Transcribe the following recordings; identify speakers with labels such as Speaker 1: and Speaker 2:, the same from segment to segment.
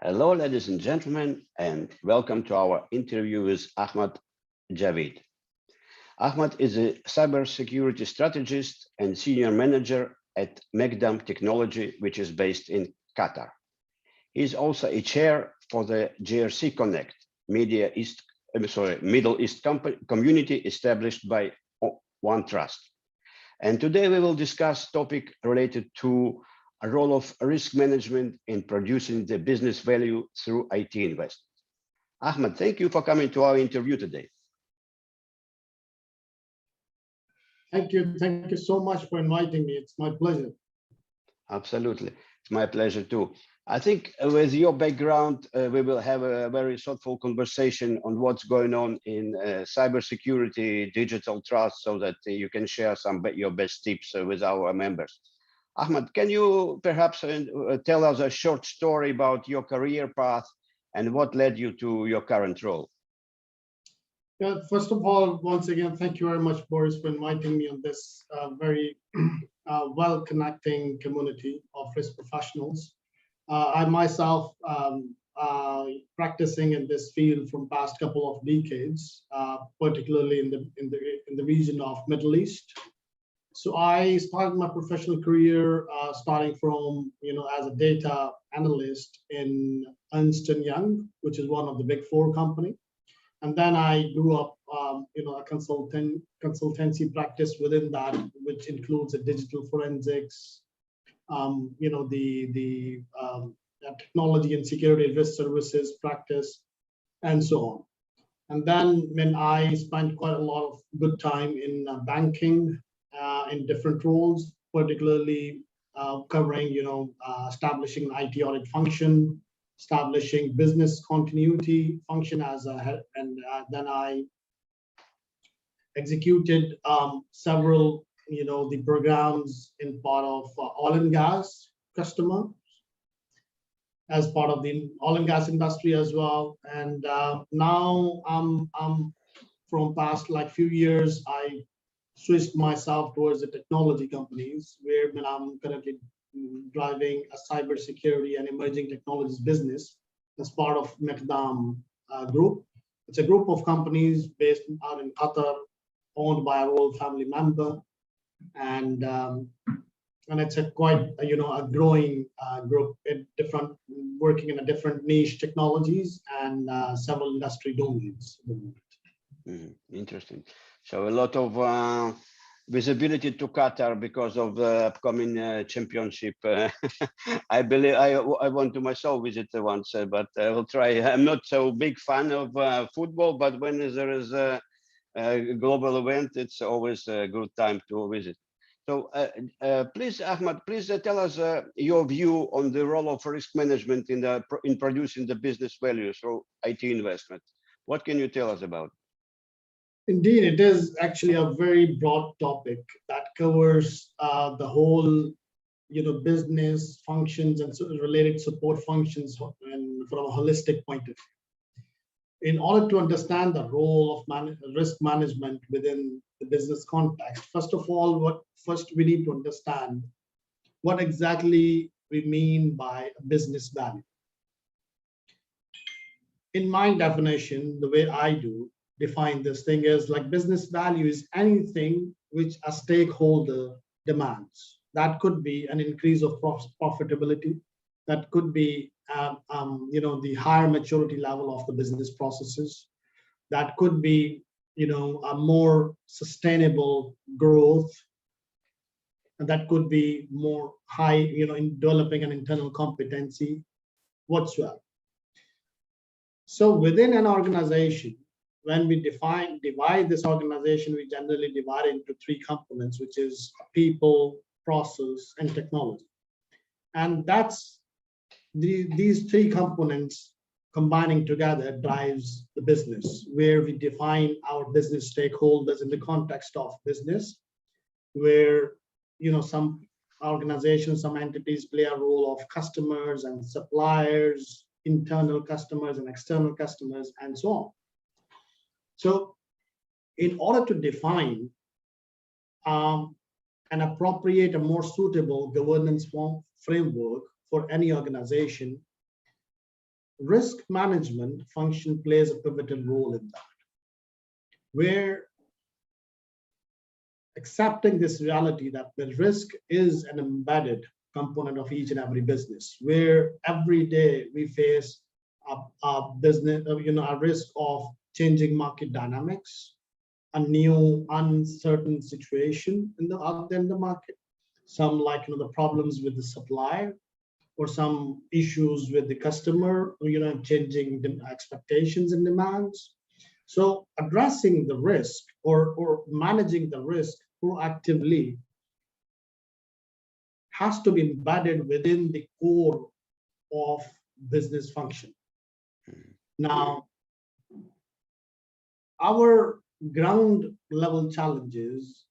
Speaker 1: Hello, ladies and gentlemen, and welcome to our interview with Ahmad Javid. Ahmad is a cybersecurity strategist and senior manager at Megdam Technology, which is based in Qatar. He is also a chair for the GRC Connect Middle East community established by OneTrust. And today we will discuss topic related to a role of risk management in producing the business value through IT investment. Ahmed, thank you for coming to our interview today.
Speaker 2: Thank you. Thank you so much for inviting me. It's my pleasure.
Speaker 1: Absolutely. It's my pleasure too. I think with your background, we will have a very thoughtful conversation on what's going on in cybersecurity, digital trust, so that you can share some your best tips with our members. Ahmed, can you perhaps tell us a short story about your career path and what led you to your current role?
Speaker 2: Yeah, first of all, once again, thank you very much, Boris, for inviting me on this very well-connecting community of risk professionals. I myself practicing in this field from past couple of decades, particularly in the region of Middle East. So I started my professional career starting from, as a data analyst in Ernst & Young, which is one of the big four company. And then I grew up, a consultancy practice within that, which includes a digital forensics, the technology and security risk services practice, and so on. And then when I spent quite a lot of good time in banking, in different roles, particularly covering, establishing an IT audit function, establishing business continuity function as a head, and then I executed several, the programs in part of oil and gas customer, as part of the oil and gas industry as well. And now I'm from past few years, I switched myself towards the technology companies, where I'm currently driving a cybersecurity and emerging technologies business as part of Megdam Group. It's a group of companies based out in Qatar, owned by a royal family member, and it's a quite a growing group in working in a different niche technologies and several industry domains.
Speaker 1: Interesting. So a lot of visibility to Qatar because of the upcoming championship. I believe I want to myself visit once, but I will try. I'm not so big fan of football, but when there is a global event, it's always a good time to visit. So please, Ahmad, please tell us your view on the role of risk management in producing the business value through IT investment. What can you tell us about?
Speaker 2: Indeed, it is actually a very broad topic that covers the whole, business functions and related support functions and from a holistic point of view. In order to understand the role of risk management within the business context, first of all, we need to understand what exactly we mean by business value. In my definition, the way I define this thing is business value is anything which a stakeholder demands. That could be an increase of profitability. That could be, the higher maturity level of the business processes. That could be, a more sustainable growth. And that could be more high, in developing an internal competency whatsoever. So within an organization, when we divide this organization, we generally divide it into three components, which is people, process, and technology. And that's these three components combining together drives the business, where we define our business stakeholders in the context of business, where some organizations, some entities play a role of customers and suppliers, internal customers and external customers, and so on. So in order to define an appropriate and more suitable governance framework for any organization, risk management function plays a pivotal role in that, where accepting this reality that the risk is an embedded component of each and every business, where every day we face a business, a risk of changing market dynamics, a new uncertain situation out there in the market, some like the problems with the supply, or some issues with the customer, changing the expectations and demands. So addressing the risk or managing the risk proactively has to be embedded within the core of business function. Now, our ground level challenges,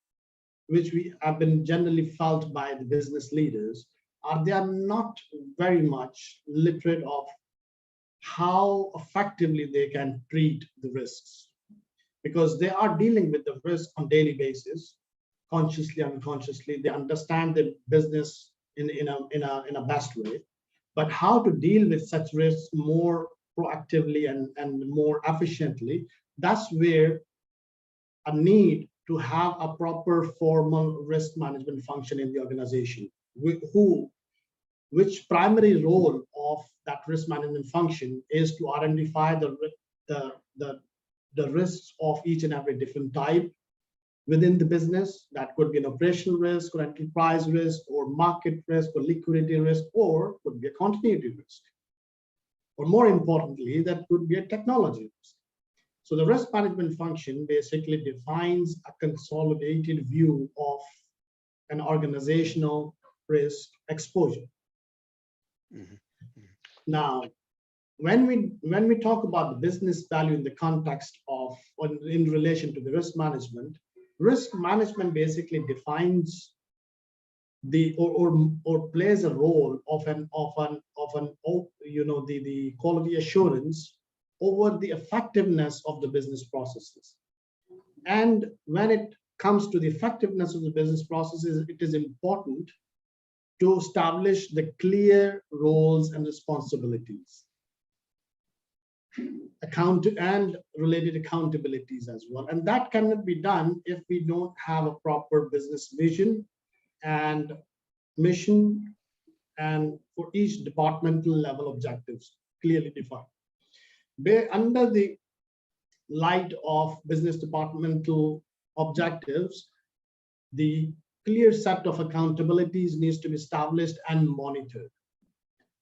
Speaker 2: which we have been generally felt by the business leaders, are they are not very much literate of how effectively they can treat the risks, because they are dealing with the risk on daily basis, consciously, unconsciously. They understand the business in a best way, but how to deal with such risks more proactively and more efficiently, that's where a need to have a proper formal risk management function in the organization, which primary role of that risk management function is to identify the risks of each and every different type within the business. That could be an operational risk, or enterprise risk, or market risk, or liquidity risk, or could be a continuity risk. Or more importantly, that could be a technology risk. So the risk management function basically defines a consolidated view of an organizational risk exposure. Mm-hmm. Now, when we talk about the business value in the context of, or in relation to the risk management basically defines the or plays a role of the quality assurance over the effectiveness of the business processes. And when it comes to the effectiveness of the business processes, it is important to establish the clear roles and responsibilities, and related accountabilities as well. And that cannot be done if we don't have a proper business vision and mission, and for each departmental level objectives clearly defined. Under the light of business departmental objectives, the clear set of accountabilities needs to be established and monitored.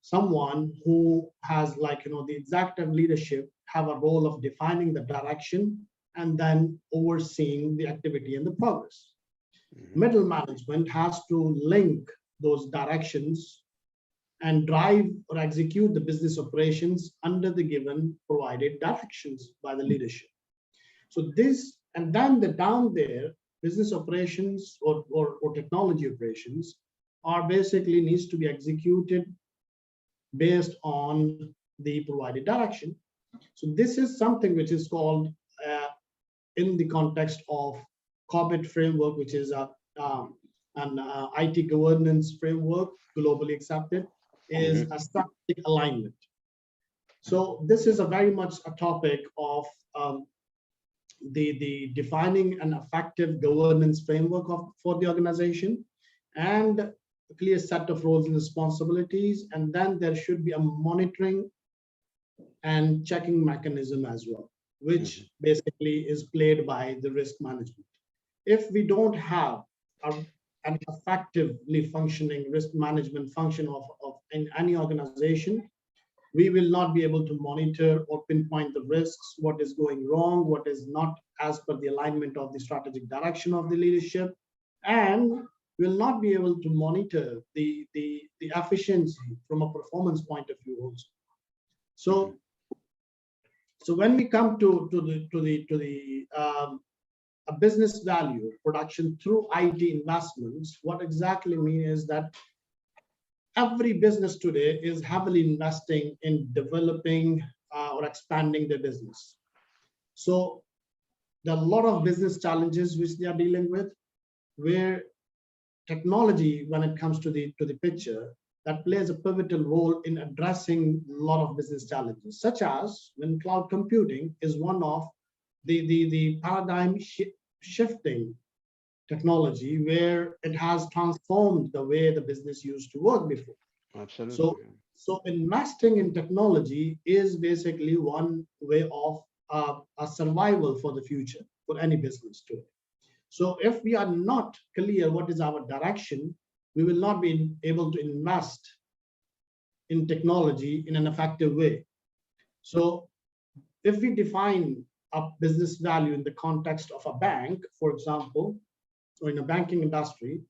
Speaker 2: Someone who has the executive leadership have a role of defining the direction and then overseeing the activity and the progress. Mm-hmm. Middle management has to link those directions and drive or execute the business operations under the given provided directions by the leadership. So this, and then down there, business operations or technology operations are basically needs to be executed based on the provided direction. So this is something which is called in the context of COBIT framework, which is an IT governance framework, globally accepted, is a strategic alignment. So this is a very much a topic of the defining an effective governance framework for the organization, and a clear set of roles and responsibilities, and then there should be a monitoring and checking mechanism as well, which basically is played by the risk management. If we don't have an effectively functioning risk management function in any organization, we will not be able to monitor or pinpoint the risks, what is going wrong, what is not as per the alignment of the strategic direction of the leadership, and will not be able to monitor the efficiency from a performance point of view also. So when we come to a business value production through IT investments, what exactly mean is that every business today is heavily investing in developing or expanding their business. So there are a lot of business challenges which they are dealing with, where technology, when it comes to the picture, that plays a pivotal role in addressing a lot of business challenges, such as when cloud computing is one of the paradigm shifting technology where it has transformed the way the business used to work before.
Speaker 1: Absolutely.
Speaker 2: So investing in technology is basically one way of a survival for the future for any business today. So if we are not clear what is our direction, we will not be able to invest in technology in an effective way. So if we define a business value in the context of a bank, for example, or in a banking industry,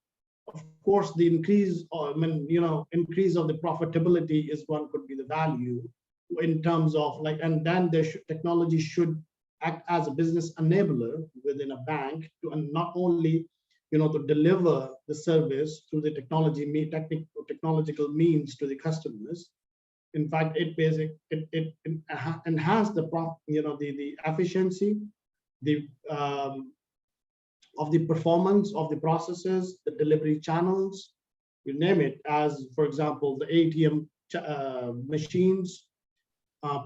Speaker 2: of course, the increase of the profitability is one could be the value in terms of like, and then technology should act as a business enabler within a bank to not only to deliver the service through the technological means to the customers. In fact, it enhance the efficiency, of the performance of the processes, the delivery channels, you name it, as for example, the ATM machines,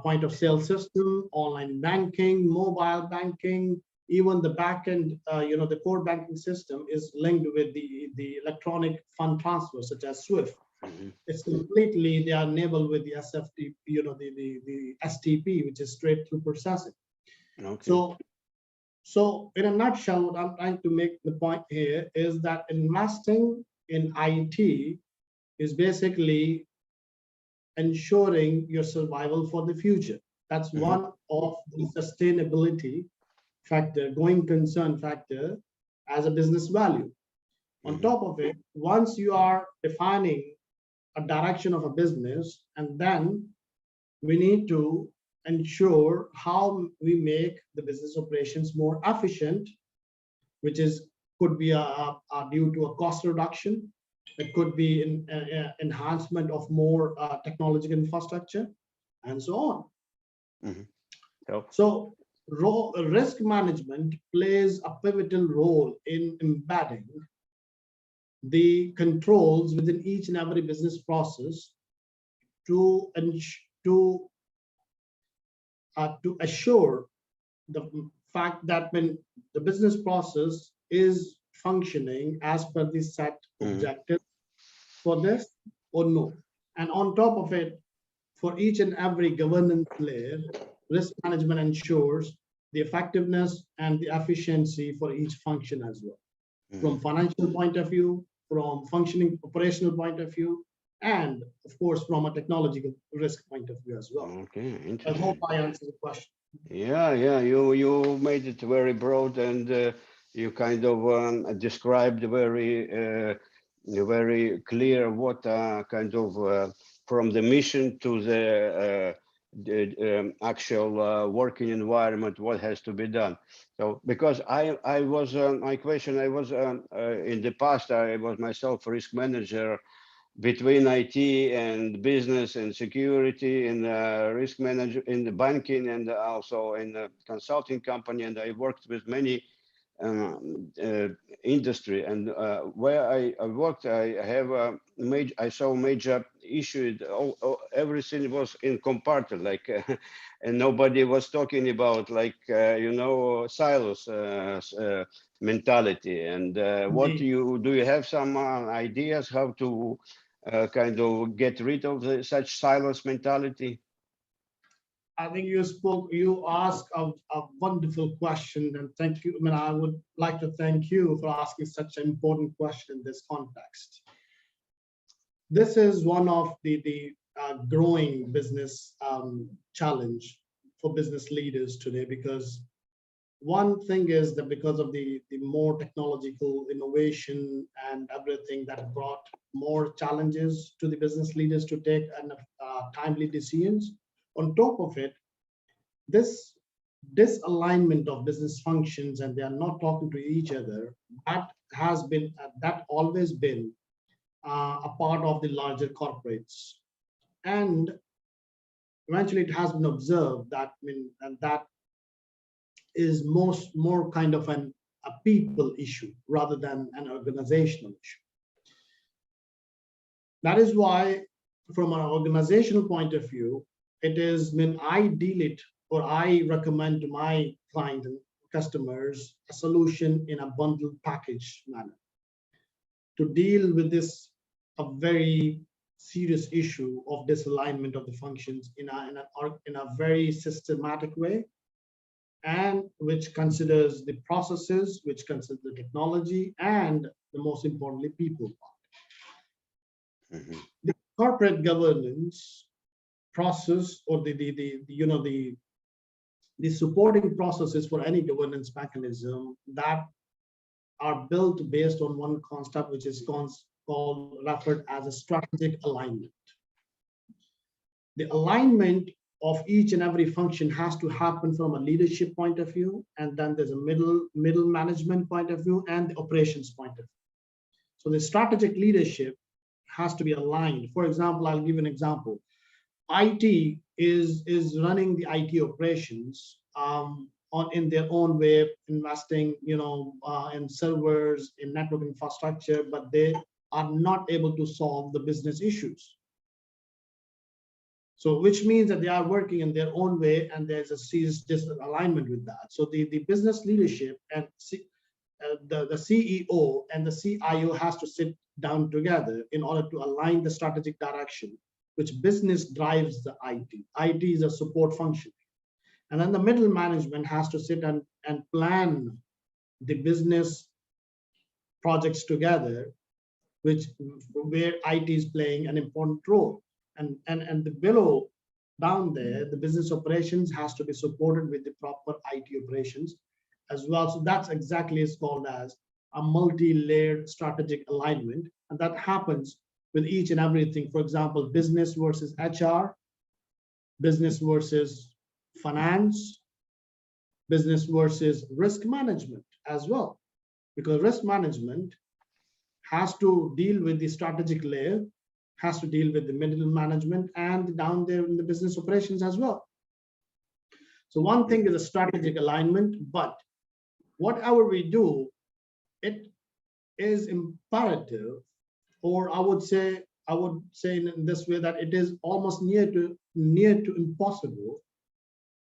Speaker 2: point of sale system, online banking, mobile banking, even the backend, the core banking system is linked with the electronic fund transfer, such as SWIFT.
Speaker 1: Mm-hmm.
Speaker 2: It's completely, they are enabled with the SFTP, the STP, which is straight through processing.
Speaker 1: Okay.
Speaker 2: So in a nutshell, what I'm trying to make the point here is that investing in IT is basically ensuring your survival for the future. That's
Speaker 1: Mm-hmm.
Speaker 2: one of the sustainability factor, going concern factor as a business value. On
Speaker 1: Mm-hmm.
Speaker 2: top of it, once you are defining a direction of a business, and then we need to ensure how we make the business operations more efficient, which could be due to a cost reduction. It could be an enhancement of more technological infrastructure, and so on.
Speaker 1: Mm-hmm. Yep.
Speaker 2: So risk management plays a pivotal role in embedding the controls within each and every business process to assure the fact that when the business process is functioning as per the set objective for this or no. And on top of it, for each and every governance layer, risk management ensures the effectiveness and the efficiency for each function as well. From financial point of view, from functioning operational point of view, and of course, from a technological risk point of view as well.
Speaker 1: Okay, interesting.
Speaker 2: I hope I answered the question.
Speaker 1: Yeah, you made it very broad, and you kind of described very clear what kind of from the mission to the actual working environment, what has to be done. So because I was my question, I was in the past, I was myself a risk manager between IT and business and security and risk manager in the banking and also in the consulting company. And I worked with many industry, and where I worked, I saw major issue. Everything was in compartment, like, and nobody was talking about like silos mentality. And what do you have some ideas how to kind of get rid of such silos mentality?
Speaker 2: I think you asked a wonderful question, and thank you. I mean, I would like to thank you for asking such an important question in this context. This is one of the growing business challenge for business leaders today, because one thing is that because of the more technological innovation and everything that brought more challenges to the business leaders to take timely decisions. On top of it, this disalignment of business functions, and they are not talking to each other, that always been a part of the larger corporates. And eventually it has been observed that, and that is more kind of a people issue rather than an organizational issue. That is why, from an organizational point of view, it is when I deal it or I recommend to my client and customers a solution in a bundled package manner to deal with this a very serious issue of disalignment of the functions in a very systematic way, and which considers the processes, which considers the technology, and the most importantly, people.
Speaker 1: Mhm.
Speaker 2: The corporate governance process, or the supporting processes for any governance mechanism that are built based on one concept, which is called referred as a strategic alignment. The alignment of each and every function has to happen from a leadership point of view, and then there's a middle management point of view and the operations point of view. So the strategic leadership has to be aligned. For example, I'll give an example. IT is running the IT operations in their own way, investing, in servers, in network infrastructure, but they are not able to solve the business issues. So, which means that they are working in their own way, and there's a serious disalignment with that. So, the business leadership and the CEO and the CIO has to sit down together in order to align the strategic direction, which business drives the IT. IT is a support function. And then the middle management has to sit and plan the business projects together, where IT is playing an important role. And the below down there, the business operations has to be supported with the proper IT operations as well. So that's exactly is called as a multi-layered strategic alignment. And that happens with each and everything. For example, business versus HR, business versus finance, business versus risk management as well. Because risk management has to deal with the strategic layer, has to deal with the middle management, and down there in the business operations as well. So one thing is a strategic alignment, but whatever we do, it is imperative, or I would say in this way that it is almost near to impossible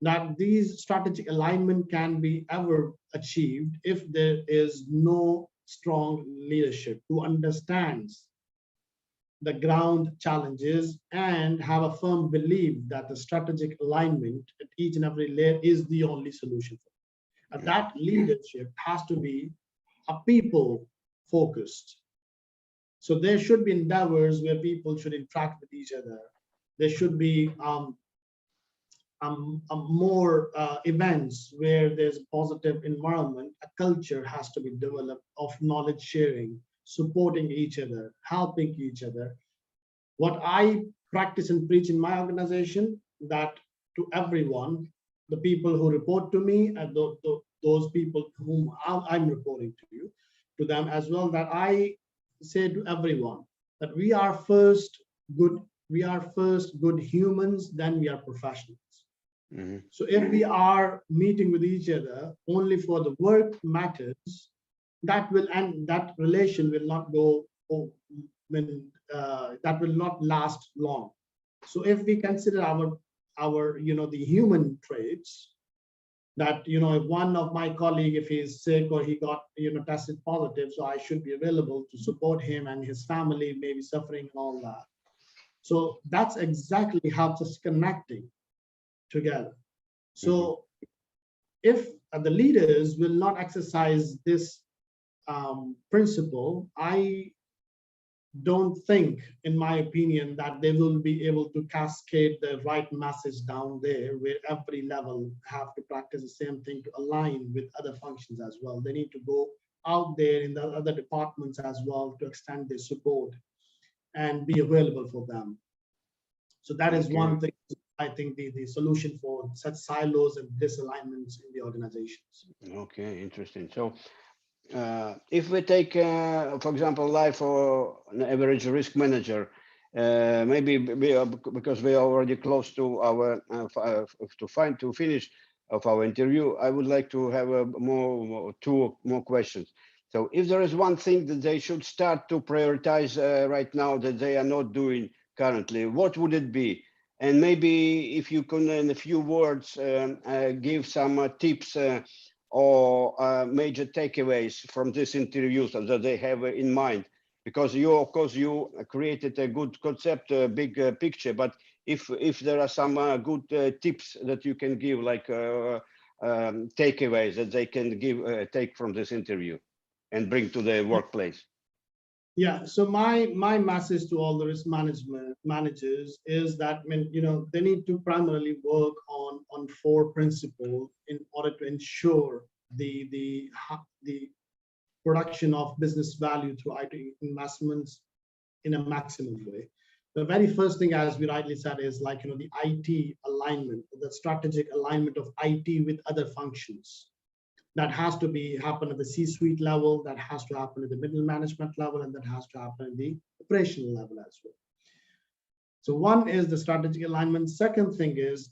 Speaker 2: that these strategic alignment can be ever achieved if there is no strong leadership who understands the ground challenges and have a firm belief that the strategic alignment at each and every layer is the only solution. And that leadership has to be a people focused. So there should be endeavors where people should interact with each other. There should be more events where there's a positive environment. A culture has to be developed of knowledge sharing, supporting each other, helping each other. What I practice and preach in my organization, that to everyone, the people who report to me and those people whom I'm reporting to them as well, that I say to everyone that we are first good humans, then we are professionals. Mm-hmm. So if we are meeting with each other only for the work matters, that relation will not go that will not last long. So if we consider our the human traits, that if one of my colleague, if he's sick or he got tested positive, so I should be available to support him, and his family may be suffering and all that. So that's exactly helps us connecting together. So if the leaders will not exercise this principle, I don't think, in my opinion, that they will be able to cascade the right message down there, where every level have to practice the same thing to align with other functions as well. They need to go out there in the other departments as well to extend their support and be available for them. So that is one thing, I think, the solution for such silos and disalignments in the organizations.
Speaker 1: Okay, interesting. So if we take, for example, life for an average risk manager, maybe because we are already close to our to finish of our interview, I would like to have two more questions. So if there is one thing that they should start to prioritize right now that they are not doing currently, what would it be? And maybe if you can, in a few words, give some tips or major takeaways from this interview so that they have in mind. Because you, of course, you created a good concept, a big picture. But if there are some good tips that you can give, like takeaways that they can give take from this interview and bring to the workplace.
Speaker 2: Yeah, so my message to all the risk management managers is that, they need to primarily work on 4 principles in order to ensure the production of business value through IT investments in a maximum way. The very first thing, as we rightly said, is like, the IT alignment, the strategic alignment of IT with other functions. That has to happen at the C-suite level, that has to happen at the middle management level, and that has to happen at the operational level as well. So one is the strategic alignment. Second thing is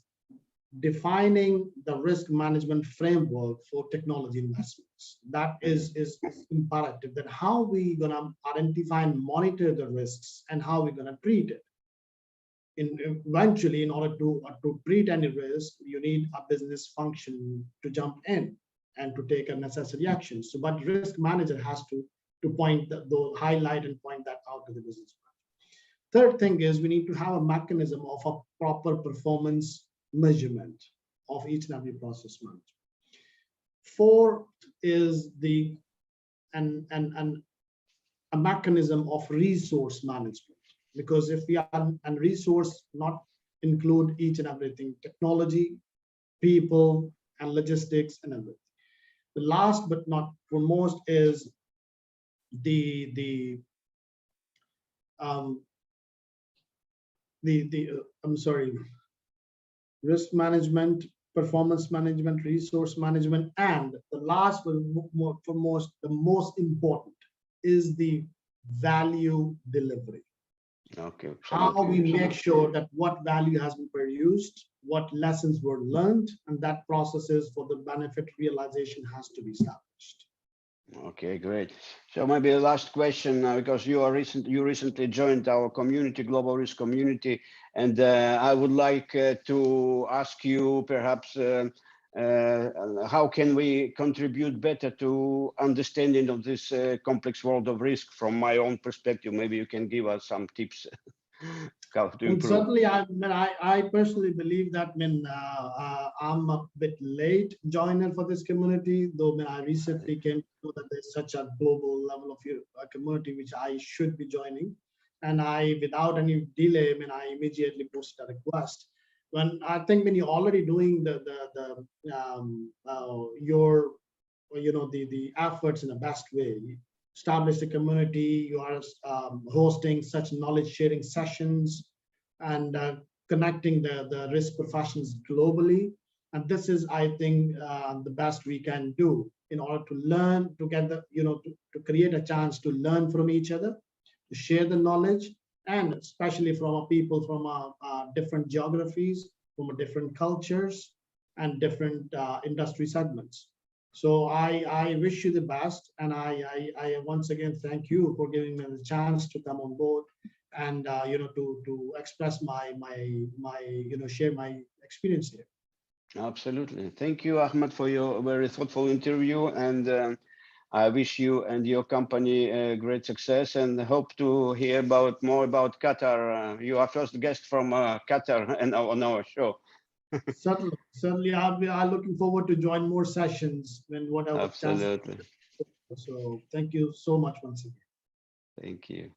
Speaker 2: defining the risk management framework for technology investments. That is imperative, that how we gonna identify and monitor the risks and how we're gonna treat it. Eventually, in order to treat any risk, you need a business function to jump in and to take a necessary action. So, but risk manager has to point highlight and point that out to the business manager. Third thing is we need to have a mechanism of a proper performance measurement of each and every process management. Fourth is a mechanism of resource management, because if we are and resource not include each and everything, technology, people, and logistics and everything. The last but not foremost is risk management, performance management, resource management, and the last but foremost, the most important is the value delivery.
Speaker 1: Okay.
Speaker 2: How we make sure that what value has been produced, what lessons were learned, and that processes for the benefit realization has to be established.
Speaker 1: Okay, great. So maybe the last question, because you recently joined our community, Global Risk Community, and I would like to ask you perhaps how can we contribute better to understanding of this complex world of risk from my own perspective? Maybe you can give us some tips. How to improve.
Speaker 2: Certainly, I personally believe that I'm a bit late joiner for this community, though I recently came to know that there's such a global level of community which I should be joining, and without any delay, I immediately posted a request. When I think when you're already doing the efforts in the best way. Establish a community, you are hosting such knowledge sharing sessions and connecting the risk professionals globally. And this is, I think, the best we can do in order to learn together, to create a chance to learn from each other, to share the knowledge, and especially from people from different geographies, from different cultures and different industry segments. So I wish you the best, and I once again thank you for giving me the chance to come on board and to express my share my experience here.
Speaker 1: Absolutely, thank you, Ahmed, for your very thoughtful interview, and I wish you and your company great success, and hope to hear more about Qatar. You are first guest from Qatar and on our show.
Speaker 2: Certainly, I'm looking forward to join more sessions when whatever.
Speaker 1: Absolutely.
Speaker 2: Chance. So thank you so much once again.
Speaker 1: Thank you.